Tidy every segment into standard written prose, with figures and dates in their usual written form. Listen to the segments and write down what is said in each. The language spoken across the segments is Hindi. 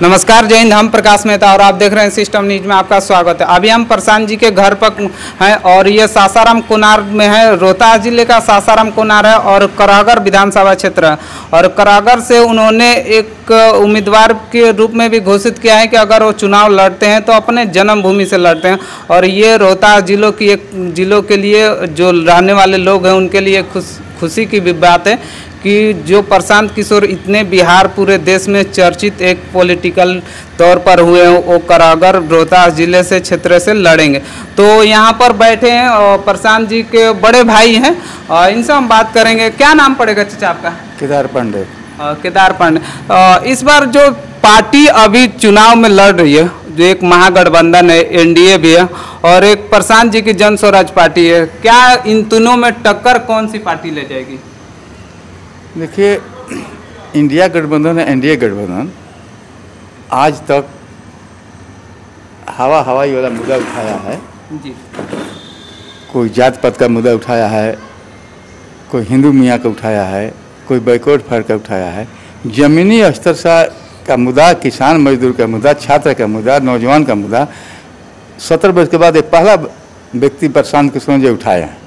नमस्कार, जय हिंद। हम प्रकाश मेहता और आप देख रहे हैं सिस्टम न्यूज में आपका स्वागत है। अभी हम प्रशांत जी के घर पर हैं और ये सासाराम कोनार में है। रोहतास जिले का सासाराम कोनार है और करागर विधानसभा क्षेत्र है। और करागर से उन्होंने एक उम्मीदवार के रूप में भी घोषित किया है कि अगर वो चुनाव लड़ते हैं तो अपने जन्मभूमि से लड़ते हैं। और ये रोहतास जिलों के लिए जो रहने वाले लोग हैं उनके लिए खुशी की भी बात है कि जो प्रशांत किशोर इतने बिहार पूरे देश में चर्चित एक पॉलिटिकल तौर पर हुए हैं, वो करागर रोहतास जिले से क्षेत्र से लड़ेंगे। तो यहाँ पर बैठे हैं और प्रशांत जी के बड़े भाई हैं और इनसे हम बात करेंगे। क्या नाम पड़ेगा चाचा आपका? केदार पांडे। केदार पांडे। इस बार जो पार्टी अभी चुनाव में लड़ रही है, जो एक महागठबंधन है, एनडीए भी है और एक प्रशांत जी की जन स्वराज पार्टी है, क्या इन तीनों में टक्कर कौन सी पार्टी ले जाएगी? देखिए, इंडिया गठबंधन है, एनडीए गठबंधन आज तक हवाई वाला मुद्दा उठाया है जी। कोई जात पात का मुद्दा उठाया है, कोई हिंदू मियाँ का उठाया है, कोई बैकवर्ड फर्क का उठाया है। जमीनी स्तर से का मुद्दा, किसान मजदूर का मुद्दा, छात्र का मुद्दा, नौजवान का मुद्दा 70 वर्ष के बाद एक पहला व्यक्ति प्रशांत किशोर जी उठाया है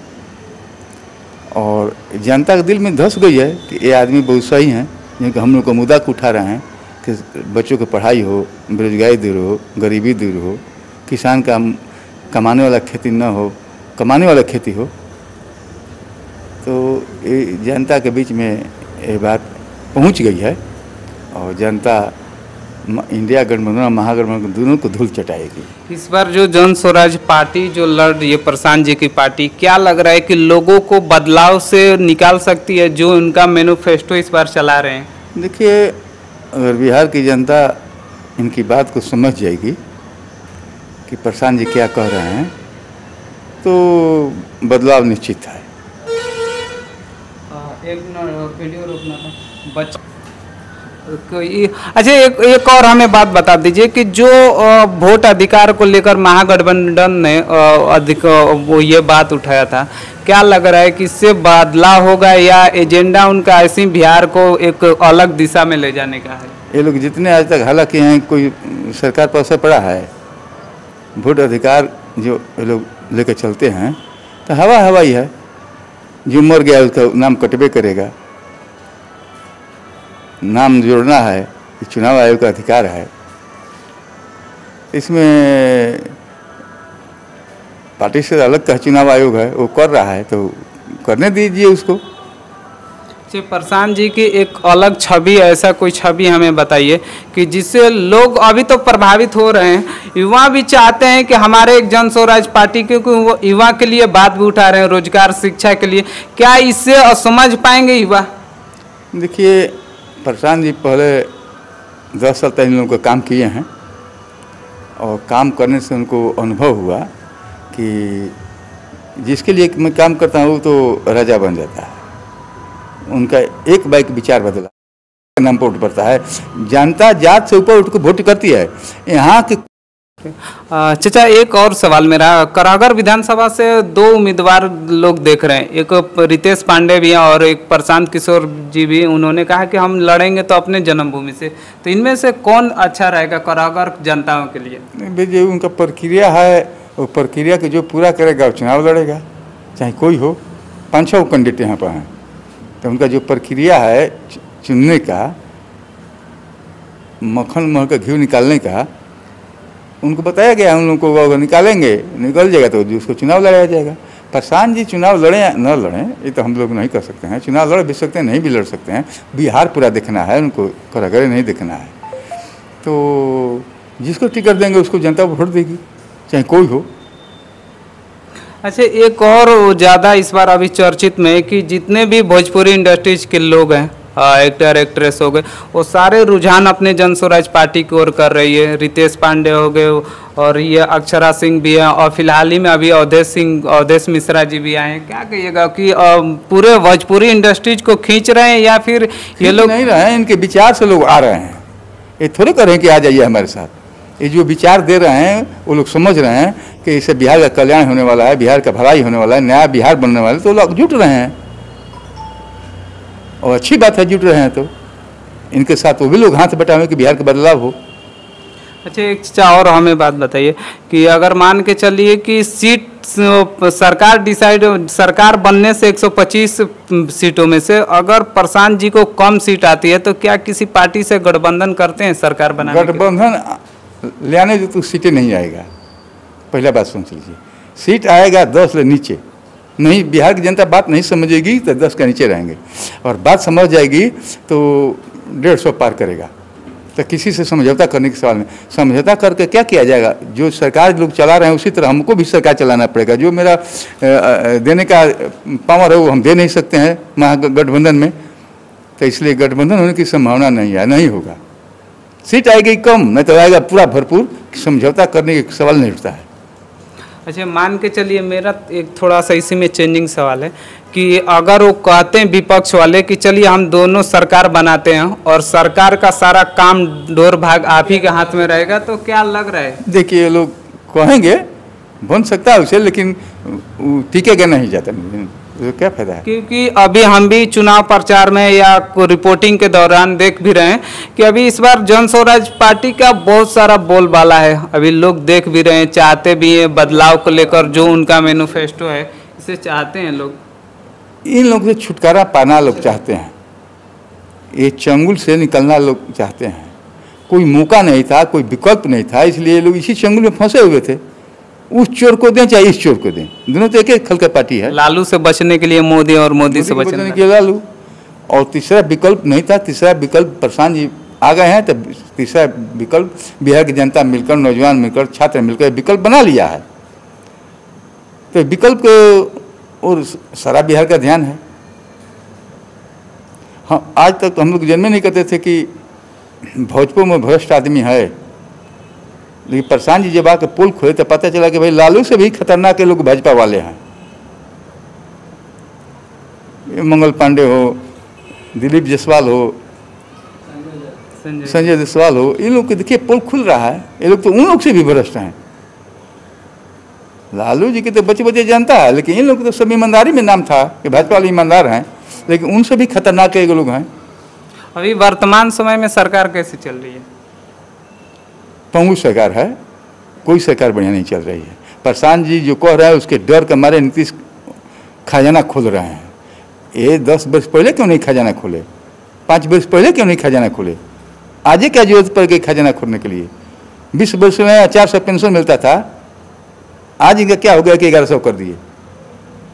और जनता के दिल में धस गई है कि ये आदमी बहुत सही हैं, जिनका हम लोग को मुद्दा को उठा रहे हैं कि बच्चों की पढ़ाई हो, बेरोजगारी दूर हो, गरीबी दूर हो, किसान का कमाने वाला खेती न हो, कमाने वाला खेती हो। तो ये जनता के बीच में ये बात पहुंच गई है और जनता इंडिया गठबंधन और महागठबंधन दोनों को धूल चटाएगी। इस बार जो जन स्वराज पार्टी जो लड़ रही है, प्रशांत जी की पार्टी, क्या लग रहा है कि लोगों को बदलाव से निकाल सकती है जो उनका मैनिफेस्टो इस बार चला रहे हैं? देखिए, अगर बिहार की जनता इनकी बात को समझ जाएगी कि प्रशांत जी क्या कह रहे हैं तो बदलाव निश्चित है। एक वीडियो रोकना था अच्छा, एक और हमें बात बता दीजिए कि जो वोट अधिकार को लेकर महागठबंधन ने वो ये बात उठाया था, क्या लग रहा है कि इससे बदलाव होगा या एजेंडा उनका ऐसे बिहार को एक अलग दिशा में ले जाने का है? ये लोग जितने आज तक हल्ला किए हैं, कोई सरकार पर असर पड़ा है? वोट अधिकार जो ये लोग लेकर चलते हैं तो हवाई है, जो मर गया उसका नाम कटबे करेगा। नाम जोड़ना है, चुनाव आयोग का अधिकार है। इसमें पार्टी से अलग का चुनाव आयोग है, वो कर रहा है तो करने दीजिए उसको। प्रशांत जी की एक अलग छवि, ऐसा कोई छवि हमें बताइए कि जिससे लोग अभी तो प्रभावित हो रहे हैं। युवा भी चाहते हैं कि हमारे एक जन स्वराज पार्टी, क्योंकि वो युवा के लिए बात भी उठा रहे हैं, रोजगार शिक्षा के लिए। क्या इससे समझ पाएंगे युवा? देखिए, प्रशांत जी पहले 10 साल तक इन लोगों का काम किए हैं और काम करने से उनको अनुभव हुआ कि जिसके लिए मैं काम करता हूँ तो राजा बन जाता है। उनका एक बाइक विचार बदला, नाम पर वोट पड़ता है। जनता जात से ऊपर उठ कर वोट करती है यहाँ की। चाचा, एक और सवाल मेरा, करागर विधानसभा से 2 उम्मीदवार लोग देख रहे हैं, एक रितेश पांडे भी हैं और एक प्रशांत किशोर जी भी। उन्होंने कहा कि हम लड़ेंगे तो अपने जन्मभूमि से। तो इनमें से कौन अच्छा रहेगा करागर जनताओं के लिए? भाई, उनका प्रक्रिया है, वो प्रक्रिया को जो पूरा करेगा वो चुनाव लड़ेगा, चाहे कोई हो। 5-6 कैंडिडेट यहाँ पर हैं, तो उनका जो प्रक्रिया है चुनने का, मक्खन मह का घी निकालने का, उनको बताया गया। उन लोगों को निकालेंगे, निकल जाएगा तो उसको चुनाव लड़ाया जाएगा। प्रशांत जी चुनाव लड़ें या न लड़ें, ये तो हम लोग नहीं कर सकते हैं। चुनाव लड़ भी सकते हैं, नहीं भी लड़ सकते हैं। बिहार पूरा देखना है उनको, करागर नहीं देखना है। तो जिसको टिकट देंगे उसको जनता वोट देगी, चाहे कोई हो। अच्छा, एक और ज़्यादा इस बार अभी चर्चित में है कि जितने भी भोजपुरी इंडस्ट्रीज के लोग हैं, एक्टर एक्ट्रेस हो गए, वो सारे रुझान अपने जन स्वराज पार्टी की ओर कर रही है। रितेश पांडे हो गए और ये अक्षरा सिंह भी हैं और फिलहाल ही में अभी अवधेश मिश्रा जी भी आए हैं। क्या कहिएगा कि पूरे भोजपुरी इंडस्ट्रीज को खींच रहे हैं या फिर ये लोग नहीं रहे हैं? इनके विचार से लोग आ रहे हैं, ये थोड़े कर रहे हैं कि आ जाइए हमारे साथ। ये जो विचार दे रहे हैं वो लोग समझ रहे हैं कि इससे बिहार का कल्याण होने वाला है, बिहार का भलाई होने वाला है, नया बिहार बनने वाला है, तो लोग जुट रहे हैं। और अच्छी बात है जुट रहे हैं तो इनके साथ वो भी लोग हाथ बटावें कि बिहार का बदलाव हो। अच्छा, एक चीज़ और हमें बात बताइए कि अगर मान के चलिए कि सीट सरकार बनने से 125 सीटों में से अगर प्रशांत जी को कम सीट आती है तो क्या किसी पार्टी से गठबंधन करते हैं सरकार बनाने के लिए? गठबंधन ले आने तो सीटें नहीं आएगा। पहला बात समझ लीजिए, सीट आएगा 10 से नीचे नहीं। बिहार की जनता बात नहीं समझेगी तो 10 के नीचे रहेंगे, और बात समझ जाएगी तो 150 पार करेगा। तो किसी से समझौता करने के सवाल में, समझौता करके क्या किया जाएगा? जो सरकार लोग चला रहे हैं उसी तरह हमको भी सरकार चलाना पड़ेगा। जो मेरा देने का पावर है वो हम दे नहीं सकते हैं महागठबंधन में, तो इसलिए गठबंधन होने की संभावना नहीं है, नहीं होगा। सीट आएगी कम, नहीं तो आएगा पूरा भरपूर। समझौता करने का सवाल नहीं उठता है। अच्छा, मान के चलिए मेरा एक थोड़ा सा इसी में चेंजिंग सवाल है कि अगर वो कहते हैं विपक्ष वाले कि चलिए हम दोनों सरकार बनाते हैं और सरकार का सारा काम डोर भाग आप ही के हाथ में रहेगा, तो क्या लग रहा है? देखिए, लोग कहेंगे बन सकता है उसे, लेकिन टिकेगा नहीं जाता, तो क्या फायदा है? क्योंकि अभी हम भी चुनाव प्रचार में या रिपोर्टिंग के दौरान देख भी रहे हैं कि अभी इस बार जन स्वराज पार्टी का बहुत सारा बोलबाला है। अभी लोग देख भी रहे हैं, चाहते भी हैं बदलाव को लेकर, जो उनका मैनिफेस्टो है इसे चाहते हैं लोग। इन लोगों से छुटकारा पाना लोग चाहते हैं, ये चंगुल से निकलना लोग चाहते हैं। कोई मौका नहीं था, कोई विकल्प नहीं था, इसलिए लोग इसी चंगुल में फंसे हुए थे। उस चोर को दें चाहे इस चोर को दें, दोनों तो एक खल का पार्टी है। लालू से बचने के लिए मोदी और मोदी से बचने के लिए लालू, और तीसरा विकल्प नहीं था। तीसरा विकल्प प्रशांत जी आ गए हैं, तो तीसरा विकल्प बिहार की जनता मिलकर, नौजवान मिलकर, छात्र मिलकर विकल्प बना लिया है। तो विकल्प को और सारा बिहार का ध्यान है। हाँ, आज तक तो हम लोग जन्मे नहीं करते थे कि भोजपुर में भ्रष्ट आदमी है, लेकिन प्रशांत जी जब आके पोल खोले तो पता चला कि भाई लालू से भी खतरनाक लोग भाजपा वाले हैं। मंगल पांडे हो, दिलीप जायसवाल हो, संजय जायसवाल हो, इन लोग के देखिए पोल खुल रहा है। ये लोग तो उन लोग से भी भ्रष्ट हैं। लालू जी के तो बच्चे बच्चे जानता है, लेकिन इन लोग तो सब ईमानदारी में नाम था कि भाजपा वाले ईमानदार हैं, लेकिन उनसे भी खतरनाक एक लोग हैं। अभी वर्तमान समय में सरकार कैसे चल रही है? पंगु सरकार है, कोई सरकार बढ़िया नहीं चल रही है। प्रशांत जी जो कह रहे हैं उसके डर के मारे नीतीश खजाना खोल रहे हैं। ये 10 वर्ष पहले क्यों नहीं खजाना खोले? 5 वर्ष पहले क्यों नहीं खजाना खोले? आज क्या जरूरत पड़ गई खजाना खोलने के लिए? 20 वर्ष में 400 पेंशन मिलता था, आज इनका क्या हो गया कि 1100 कर दिए।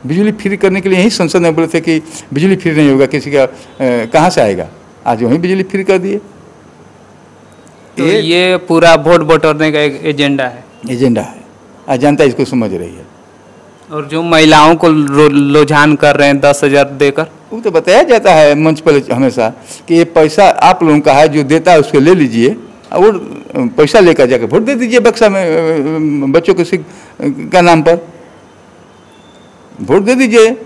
बिजली फ्री करने के लिए यही संसद में बोले थे कि बिजली फ्री नहीं होगा, किसी का कहाँ से आएगा? आज वहीं बिजली फ्री कर दिए। तो ये पूरा वोट बटोरने का एक एजेंडा है। एजेंडा है, आज जनता इसको समझ रही है। और जो महिलाओं को रुझान कर रहे हैं 10,000 देकर, वो तो बताया जाता है मंच पर हमेशा कि ये पैसा आप लोगों का है, जो देता है उसको ले लीजिए और पैसा लेकर जाकर वोट दे दीजिए बक्सा में, बच्चों के का नाम पर वोट दे दीजिए।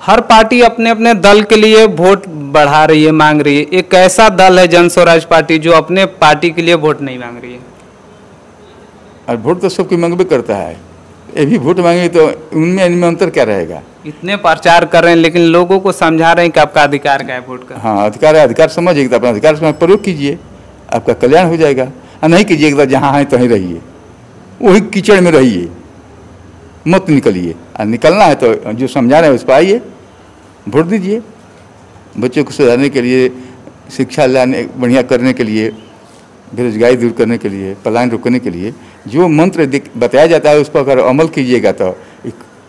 हर पार्टी अपने अपने दल के लिए वोट बढ़ा रही है, मांग रही है। एक ऐसा दल है जन स्वराज पार्टी जो अपने पार्टी के लिए वोट नहीं मांग रही है। और वोट तो सबकी मांगबे करता है, ये भी वोट मांगे तो उनमें इनमें अंतर क्या रहेगा? इतने प्रचार कर रहे हैं लेकिन लोगों को समझा रहे हैं कि आपका अधिकार क्या है वोट का। हाँ, अधिकार है, अधिकार समझिए तो अपना अधिकार से प्रयोग कीजिए, आपका कल्याण हो जाएगा। और नहीं कीजिएगा तो जहाँ है तो ही रहिए, वही कीचड़ में रहिए, मत निकलिए। और निकलना है तो जो समझा रहे हैं उस पर आइए, वोट दीजिए। बच्चों को सुधारने के लिए, शिक्षा लाने बढ़िया करने के लिए, बेरोजगारी दूर करने के लिए, पलायन रोकने के लिए जो मंत्र बताया जाता है उस पर अगर अमल कीजिएगा तो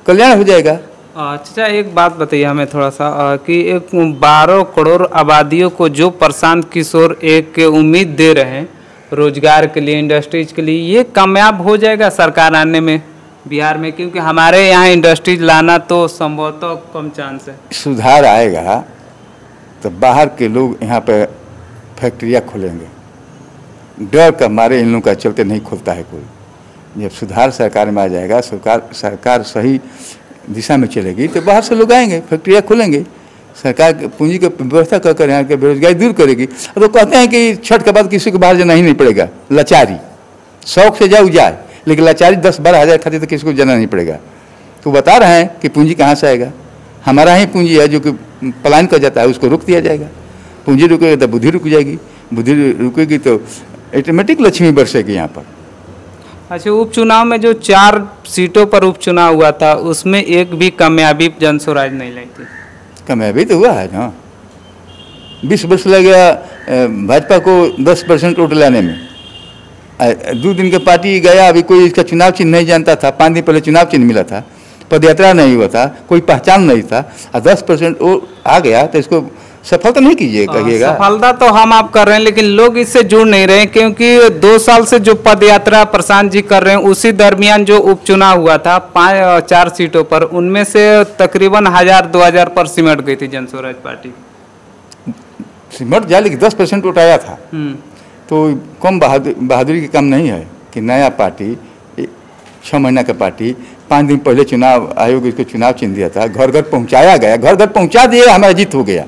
कल्याण हो जाएगा। अच्छा, एक बात बताइए हमें थोड़ा सा कि एक 12 करोड़ आबादियों को जो प्रशांत किशोर एक उम्मीद दे रहे हैं रोजगार के लिए, इंडस्ट्रीज के लिए, ये कामयाब हो जाएगा सरकार आने में बिहार में? क्योंकि हमारे यहाँ इंडस्ट्रीज लाना तो संभवतः कम चांस है। सुधार आएगा तो बाहर के लोग यहाँ पे फैक्ट्रियाँ खोलेंगे, डर का मारे इन लोगों का चलते नहीं खुलता है कोई। जब सुधार सरकार में आ जाएगा, सरकार सही दिशा में चलेगी तो बाहर से लोग आएंगे, फैक्ट्रियाँ खोलेंगे, सरकार पूंजी की व्यवस्था कर यहाँ के बेरोजगारी दूर करेगी। तो कहते हैं कि छठ के बाद किसी को बाहर जाना ही नहीं पड़ेगा, लाचारी, शौक से जाओ जाए, लेकिन लाचारी 10-12 हज़ार खातिर तो किसी को जाना नहीं पड़ेगा। तो बता रहे हैं कि पूंजी कहाँ से आएगा? हमारा ही पूंजी है जो कि पलायन कर जाता है, उसको रोक दिया जाएगा। पूंजी रुकेगा तो बुद्धि रुक जाएगी, बुद्धि रुकेगी तो ऑटोमेटिक लक्ष्मी बरसेगी यहाँ पर। अच्छा, उपचुनाव में जो 4 सीटों पर उपचुनाव हुआ था उसमें एक भी कामयाबी जनस्वराज नहीं लाई थी। कामयाबी तो हुआ है ना, 20 वर्ष लग गया भाजपा को 10% वोट लाने में। 2 दिन के पार्टी गया, अभी कोई इसका चुनाव चिन्ह नहीं जानता था, 5 दिन पहले चुनाव चिन्ह मिला था, पदयात्रा नहीं हुआ था, कोई पहचान नहीं था, और 10% वो आ गया तो इसको सफलता नहीं कहिएगा। सफलता तो हम आप कर रहे हैं, लेकिन लोग इससे जुड़ नहीं रहे, क्योंकि 2 साल से जो पदयात्रा प्रशांत जी कर रहे हैं उसी दरमियान जो उपचुनाव हुआ था 4 सीटों पर, उनमें से तकरीबन 1000-2000 पर सिमट गई थी जनस्वराज पार्टी। सिमट जाए, लेकिन 10% वोट आया था, तो कम बहादुरी का काम नहीं है कि नया पार्टी 6 महीना का पार्टी 5 दिन पहले चुनाव आयोग इसको चुनाव चिन्ह दिया था, घर घर पहुंचाया गया, घर घर पहुंचा दिया, हमारा जीत हो गया।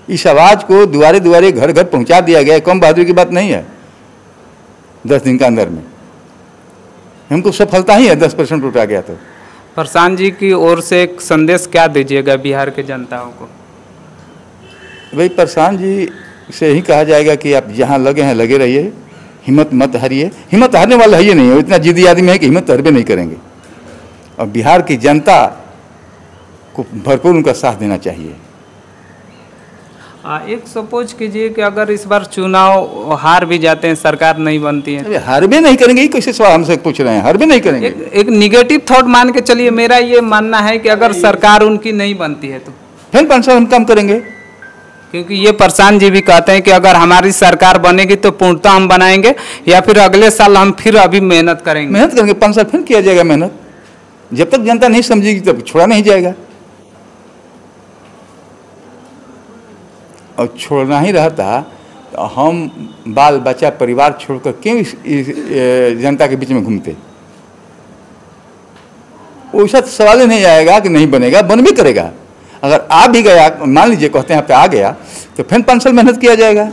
इस आवाज़ को दुआरे दुआरे घर घर पहुंचा दिया गया, कम बहादुरी की बात नहीं है। 10 दिन के अंदर में हमको सफलता ही है, 10% वोट आ गया। तो प्रशांत जी की ओर से एक संदेश क्या दीजिएगा बिहार के जनताओं को? भाई, प्रशांत जी से ही कहा जाएगा कि आप जहाँ लगे हैं लगे रहिए, हिम्मत मत हारिए। हिम्मत हारने वाला है ही नहीं, वो इतना जिद्दी आदमी है कि हिम्मत हारबे नहीं करेंगे। और बिहार की जनता को भरपूर उनका साथ देना चाहिए। एक सपोज कीजिए कि अगर इस बार चुनाव हार भी जाते हैं, सरकार नहीं बनती है, हारबे नहीं करेंगे, ये कैसे सवाल हमसे पूछ रहे हैं? हारबे नहीं करेंगे। एक निगेटिव थॉट मान के चलिए, मेरा ये मानना है कि अगर सरकार उनकी नहीं बनती है तो फिर 5 साल हम काम करेंगे। क्योंकि ये प्रशांत जी भी कहते हैं कि अगर हमारी सरकार बनेगी तो पूर्णतः हम बनाएंगे, या फिर अगले साल हम फिर अभी मेहनत करेंगे। 5 साल फिर किया जाएगा मेहनत। जब तक जनता नहीं समझेगी तब छोड़ा नहीं जाएगा। और छोड़ना ही रहता तो हम बाल बच्चा परिवार छोड़कर क्यों इस जनता के बीच में घूमते? वैसा सवाल ही नहीं आएगा कि नहीं बनेगा, बन भी करेगा। अगर आ भी गया, मान लीजिए कहते हैं आप पे आ गया, तो फिर 5 साल मेहनत किया जाएगा,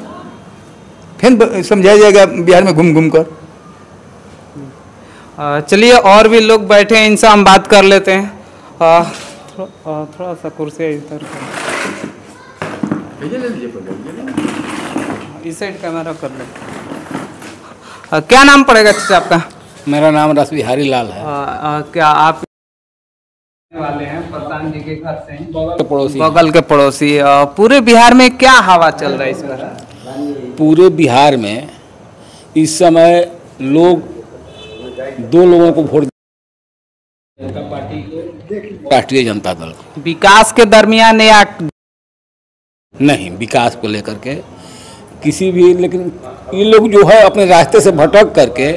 फिर समझाया जाएगा बिहार में घूम घूम कर। चलिए, और भी लोग बैठे हैं, इनसे हम बात कर लेते हैं। थोड़ा सा कुर्सी इधर इस साइड कैमरा कर ले। क्या नाम पड़ेगा चाचा आपका? मेरा नाम रस बिहारी लाल है। क्या आप वाले हैं प्रधान जी के घर से? बगल के पड़ोसी। पूरे बिहार में क्या हवा चल रहा है इस बार? पूरे बिहार में इस समय लोग 2 लोगों को वोट, राष्ट्रीय जनता दल को। विकास के दरमियान या नहीं, विकास को लेकर के किसी भी, लेकिन ये लोग जो है अपने रास्ते से भटक करके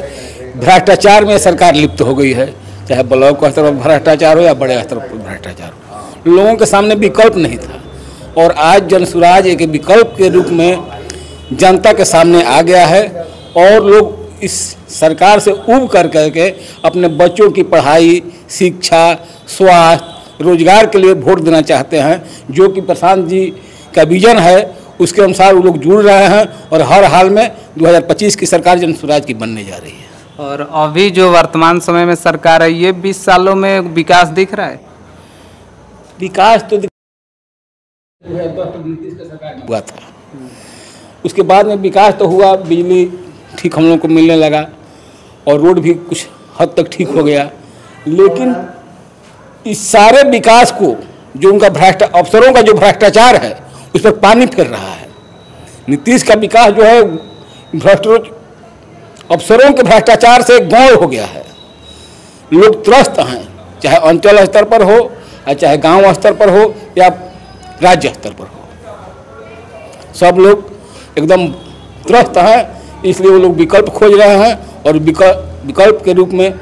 भ्रष्टाचार में सरकार लिप्त हो गई है। चाहे ब्लॉक स्तर पर भ्रष्टाचार हो या बड़े स्तर पर भ्रष्टाचार हो, लोगों के सामने विकल्प नहीं था। और आज जनस्वराज एक विकल्प के रूप में जनता के सामने आ गया है, और लोग इस सरकार से उब कर करके अपने बच्चों की पढ़ाई, शिक्षा, स्वास्थ्य, रोजगार के लिए वोट देना चाहते हैं। जो कि प्रशांत जी का विजन है, उसके अनुसार वो लोग जुड़ रहे हैं, और हर हाल में 2025 की सरकार जनस्वराज की बनने जा रही है। और अभी जो वर्तमान समय में सरकार है, ये 20 सालों में विकास दिख रहा है? विकास तो 2010 का सरकार हुआ था, उसके बाद में विकास तो हुआ, बिजली ठीक हम लोग को मिलने लगा, और रोड भी कुछ हद तक ठीक हो गया। लेकिन इस सारे विकास को जो उनका अफसरों का जो भ्रष्टाचार है उस पर पानी फिर रहा है। नीतीश का विकास जो है अफसरों के भ्रष्टाचार से गौण हो गया है। लोग त्रस्त हैं, चाहे अंचल स्तर पर हो, चाहे गांव स्तर पर हो, या राज्य स्तर पर हो, सब लोग एकदम त्रस्त हैं। इसलिए वो लोग विकल्प खोज रहे हैं, और विकल्प के रूप में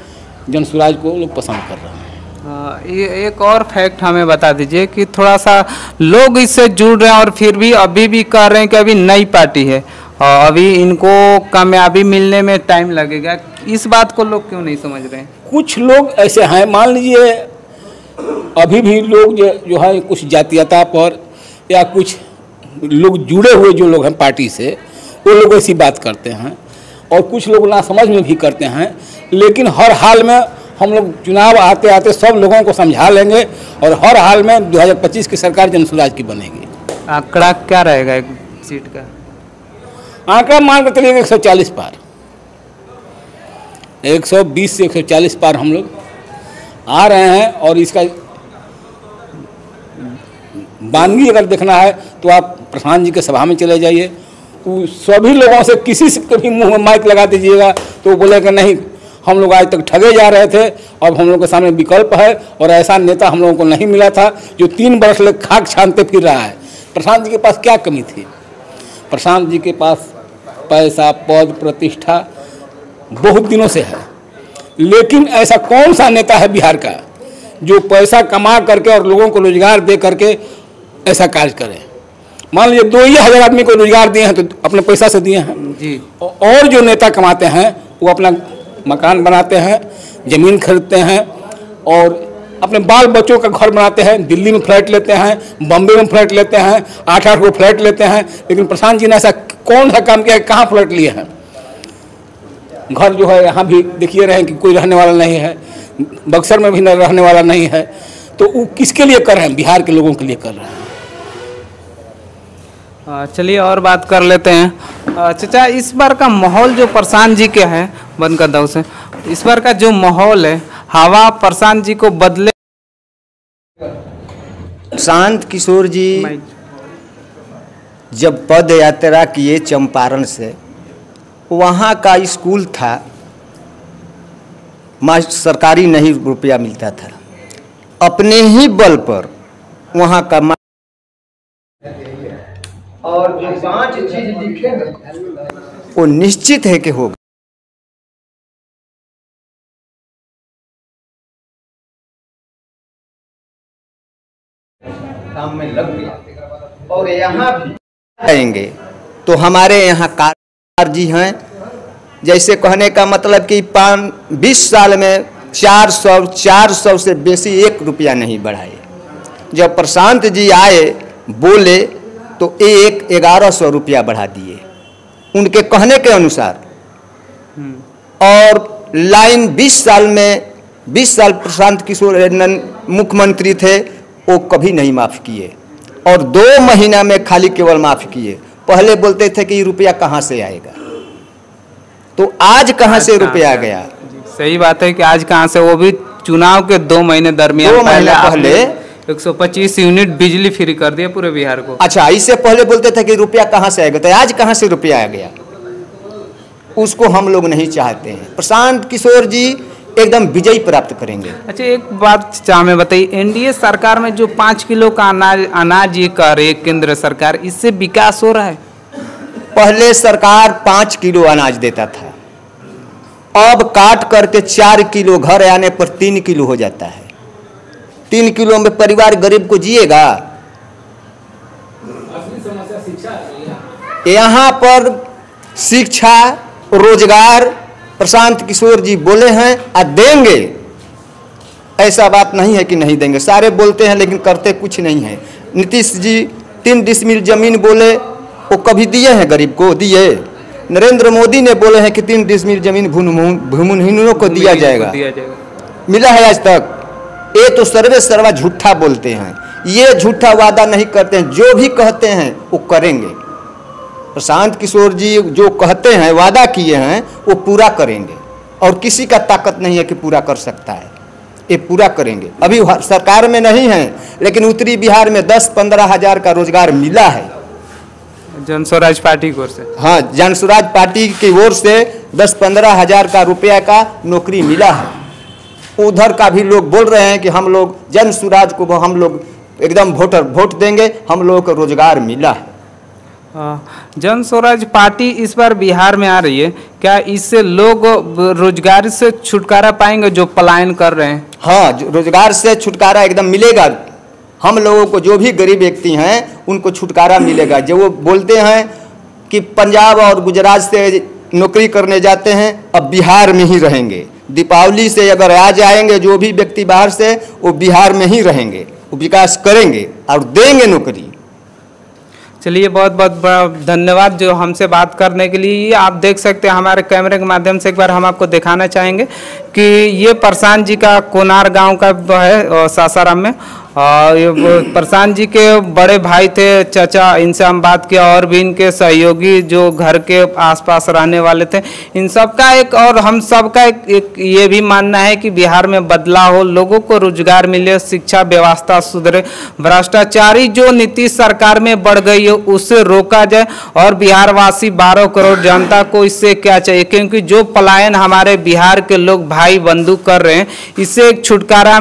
जनस्वराज को लोग पसंद कर रहे हैं। ये एक और फैक्ट हमें बता दीजिए कि थोड़ा सा लोग इससे जुड़ रहे हैं, और फिर भी अभी भी कह रहे हैं कि अभी नई पार्टी है, अभी इनको कामयाबी मिलने में टाइम लगेगा। इस बात को लोग क्यों नहीं समझ रहे हैं? कुछ लोग ऐसे हैं, मान लीजिए अभी भी लोग जो है कुछ जातीयता पर, या कुछ लोग जुड़े हुए जो लोग हैं पार्टी से, वो लोग ऐसी बात करते हैं, और कुछ लोग नासमझ में भी करते हैं। लेकिन हर हाल में हम लोग चुनाव आते आते सब लोगों को समझा लेंगे, और हर हाल में 2025 की सरकार जनस्वराज की बनेगी। आंकड़ा क्या रहेगा एक सीट का? आंकड़ा मान के चलिए 140 पार। 120 से 140 पार हम लोग आ रहे हैं। और इसका वानगी अगर देखना है तो आप प्रधान जी के सभा में चले जाइए, सभी लोगों से किसी से कभी मुंह में माइक लगा दीजिएगा तो वो बोलेगा नहीं, हम लोग आज तक ठगे जा रहे थे, अब हम लोग के सामने विकल्प है और ऐसा नेता हम लोगों को नहीं मिला था जो 3 वर्ष ले खाक छानते फिर रहा है। प्रशांत जी के पास क्या कमी थी? प्रशांत जी के पास पैसा, पद, प्रतिष्ठा बहुत दिनों से है, लेकिन ऐसा कौन सा नेता है बिहार का जो पैसा कमा करके और लोगों को रोजगार दे करके ऐसा कार्य करे? मान लीजिए 2,000 आदमी को रोजगार दिए हैं तो अपने पैसा से दिए हैं जी। और जो नेता कमाते हैं वो अपना मकान बनाते हैं, ज़मीन खरीदते हैं और अपने बाल बच्चों का घर बनाते हैं। दिल्ली में फ्लैट लेते हैं, बम्बे में फ्लैट लेते हैं, 8-8 को फ्लैट लेते हैं। लेकिन प्रशांत जी ने ऐसा कौन सा काम किया है? कहाँ फ्लैट लिए हैं? घर जो है यहाँ भी देखिए रहे हैं कि कोई रहने वाला नहीं है, बक्सर में भी रहने वाला नहीं है, तो वो किसके लिए कर रहे हैं? बिहार के लोगों के लिए कर रहे हैं। चलिए और बात कर लेते हैं। चाचा, इस बार का माहौल जो प्रशांत जी के है, बंद कर दो उसे, इस बार का जो माहौल है, हवा प्रशांत जी को बदले? शांत किशोर जी जब पद यात्रा किए चंपारण से, वहाँ का स्कूल था, सरकारी नहीं रुपया मिलता था, अपने ही बल पर वहाँ का और जो 5 चीज लिखे वो निश्चित है कि होगा। काम में लग गया और यहाँ भी आएंगे तो हमारे यहाँ कार जी हैं, जैसे कहने का मतलब कि 20 साल में 400 से बेसी 1 रुपया नहीं बढ़ाए। जब प्रशांत जी आए बोले तो 1100 रुपया बढ़ा दिए उनके कहने के अनुसार। और लाइन 20 साल में 20 साल प्रशांत किशोर मुख्यमंत्री थे, वो कभी नहीं माफ़ किए और 2 महीना में खाली केवल माफ़ किए। पहले बोलते थे कि रुपया कहाँ से आएगा, तो आज कहाँ से रुपया गया? सही बात है कि आज कहाँ से, वो भी चुनाव के 2 महीने दरमियान, 2 महीना पहले 125 यूनिट बिजली फ्री कर दिया पूरे बिहार को। अच्छा, इससे पहले बोलते थे कि रुपया कहाँ से आएगा, तो आज कहाँ से रुपया आ गया? उसको हम लोग नहीं चाहते हैं। प्रशांत किशोर जी एकदम विजय प्राप्त करेंगे। अच्छा, एक बात चाह में बताइए, एनडीए सरकार में जो 5 किलो का अनाज ये कर रही है केंद्र सरकार, इससे विकास हो रहा है? पहले सरकार 5 किलो अनाज देता था, अब काट करके 4 किलो, घर आने पर 3 किलो हो जाता है। 3 किलो में परिवार गरीब को जिएगा? यहाँ पर शिक्षा, रोजगार प्रशांत किशोर जी बोले हैं और देंगे, ऐसा बात नहीं है कि नहीं देंगे। सारे बोलते हैं लेकिन करते कुछ नहीं है। नीतीश जी 3 डिसमिल जमीन बोले, वो कभी दिए हैं गरीब को? दिए। नरेंद्र मोदी ने बोले हैं कि 3 डिसमिल जमीन भूमिहीनों को दिया जाएगा, मिला है आज तक? ये तो सर्वे सर्वा झूठा बोलते हैं, ये झूठा वादा नहीं करते हैं, जो भी कहते हैं वो करेंगे। प्रशांत किशोर जी जो कहते हैं, वादा किए हैं, वो पूरा करेंगे और किसी का ताकत नहीं है कि पूरा कर सकता है, ये पूरा करेंगे। अभी सरकार में नहीं है लेकिन उत्तरी बिहार में 10-15 हज़ार का रोजगार मिला है जन स्वराज पार्टी की ओर से। हाँ, जन स्वराज पार्टी की ओर से 10-15 हज़ार का रुपया का नौकरी मिला है। उधर का भी लोग बोल रहे हैं कि हम लोग जन स्वराज को हम लोग एकदम वोट देंगे, हम लोगों को रोजगार मिला है। जन स्वराज पार्टी इस बार बिहार में आ रही है, क्या इससे लोग रोजगार से छुटकारा पाएंगे जो पलायन कर रहे हैं? हाँ, रोजगार से छुटकारा एकदम मिलेगा। हम लोगों को जो भी गरीब व्यक्ति हैं उनको छुटकारा मिलेगा। जो वो बोलते हैं कि पंजाब और गुजरात से नौकरी करने जाते हैं, अब बिहार में ही रहेंगे। दीपावली से अगर आ जाएंगे जो भी व्यक्ति बाहर से, वो बिहार में ही रहेंगे, वो विकास करेंगे और देंगे नौकरी। चलिए, बहुत बहुत धन्यवाद जो हमसे बात करने के लिए। आप देख सकते हैं हमारे कैमरे के माध्यम से, एक बार हम आपको दिखाना चाहेंगे कि ये प्रशांत जी का कोनार गांव का है सासाराम में। ये प्रशांत जी के बड़े भाई थे, चाचा, इनसे हम बात किया, और भी इनके सहयोगी जो घर के आसपास रहने वाले थे। इन सब का एक और हम सब का एक ये भी मानना है कि बिहार में बदलाव हो, लोगों को रोजगार मिले, शिक्षा व्यवस्था सुधरे, भ्रष्टाचारी जो नीतीश सरकार में बढ़ गई है उससे रोका जाए, और बिहार वासी 12 करोड़ जनता को इससे क्या चाहिए, क्योंकि जो पलायन हमारे बिहार के लोग भाई बंधु कर रहे हैं, इससे एक छुटकारा